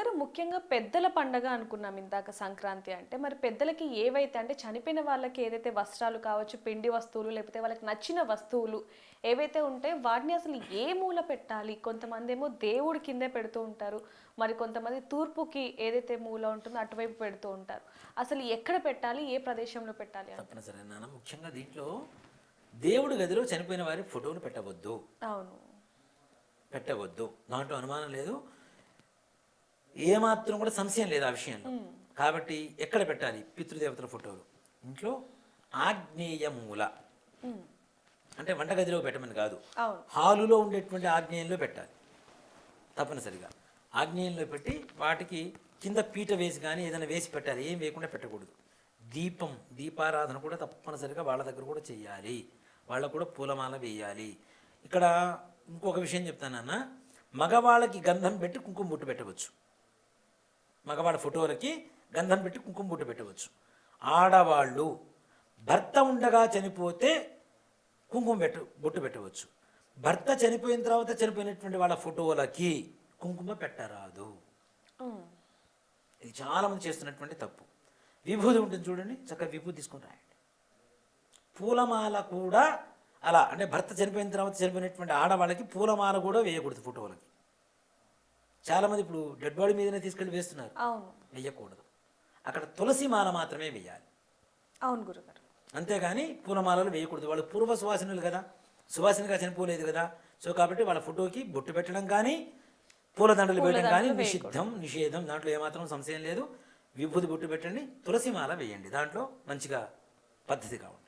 గురుగారు ముఖ్యంగా పెద్దల పండగ అనుకున్నాం ఇందాక సంక్రాంతి అంటే. మరి పెద్దలకి ఏవైతే అంటే చనిపోయిన వాళ్ళకి ఏదైతే వస్త్రాలు కావచ్చు, పిండి వస్తువులు లేకపోతే వాళ్ళకి నచ్చిన వస్తువులు ఏవైతే ఉంటాయో వాటిని అసలు ఏ మూల పెట్టాలి? కొంతమందేమో దేవుడి కిందే పెడుతూ ఉంటారు. మరి కొంతమంది తూర్పుకి ఏదైతే మూల ఉంటుందో అటువైపు పెడుతూ ఉంటారు. అసలు ఎక్కడ పెట్టాలి? ఏ ప్రదేశంలో పెట్టాలి అంటారు? తప్పనిసరి నాన్న. ముఖ్యంగా దీంట్లో దేవుడి గదిలో చనిపోయిన వారి ఫోటోలు పెట్టవద్దు. అవును. పెట్టవద్దు, దాంట్లో అనుమానం లేదు, ఏమాత్రం కూడా సంశయం లేదు ఆ విషయంలో. కాబట్టి ఎక్కడ పెట్టాలి? పితృదేవతల ఫోటోలు ఇంట్లో ఆగ్నేయ మూల, అంటే వంటగదిలో పెట్టమని కాదు, అవును. హాలులో ఉండేటువంటి ఆగ్నేయంలో పెట్టాలి. తప్పనిసరిగా ఆగ్నేయంలో పెట్టి వాటికి కింద పీట వేసి కానీ ఏదైనా వేసి పెట్టాలి, ఏం వేయకుండా పెట్టకూడదు. దీపారాధన కూడా తప్పనిసరిగా వాళ్ళ దగ్గర కూడా చేయాలి, వాళ్ళకు కూడా పూలమాల వేయాలి. ఇక్కడ ఇంకొక విషయం చెప్తానన్న, మగవాళ్ళకి గంధం పెట్టి కుంకుమ బొట్టు పెట్టవచ్చు. మగవాళ్ళ ఫోటోలకి గంధం పెట్టి కుంకుమ బొట్టు పెట్టవచ్చు. ఆడవాళ్ళు భర్త ఉండగా చనిపోతే బొట్టు పెట్టవచ్చు. భర్త చనిపోయిన తర్వాత చనిపోయినటువంటి వాళ్ళ ఫోటోలకి కుంకుమ పెట్టరాదు. ఇది చాలామంది చేస్తున్నటువంటి తప్పు. విభూది ఉంటుంది చూడండి, చక్కగా విభూది తీసుకొని రాయండి. పూలమాల కూడా అలా, అంటే భర్త చనిపోయిన తర్వాత చనిపోయినటువంటి ఆడవాళ్ళకి పూలమాల కూడా వేయకూడదు ఫోటోలకి. చాలామంది ఇప్పుడు డెడ్ బాడీ మీదనే తీసుకెళ్ళి వేస్తున్నారు. వేయకూడదు. అక్కడ తులసి మాల మాత్రమే వేయాలి. అవును గురుగారు. అంతేగాని పూలమాలలు వేయకూడదు. వాళ్ళు పూర్వ సువాసినులు కదా, సువాసినిగా చనిపోలేదు కదా. సో కాబట్టి వాళ్ళ ఫోటోకి బొట్టు పెట్టడం కానీ పూలదండలు వేయడం కానీ నిషేధం. దాంట్లో ఏమాత్రం సంశయం లేదు. విభూతి బొట్టు పెట్టండి, తులసి మాల వేయండి, దాంట్లో మంచిగా పద్ధతిగా ఉంటుంది.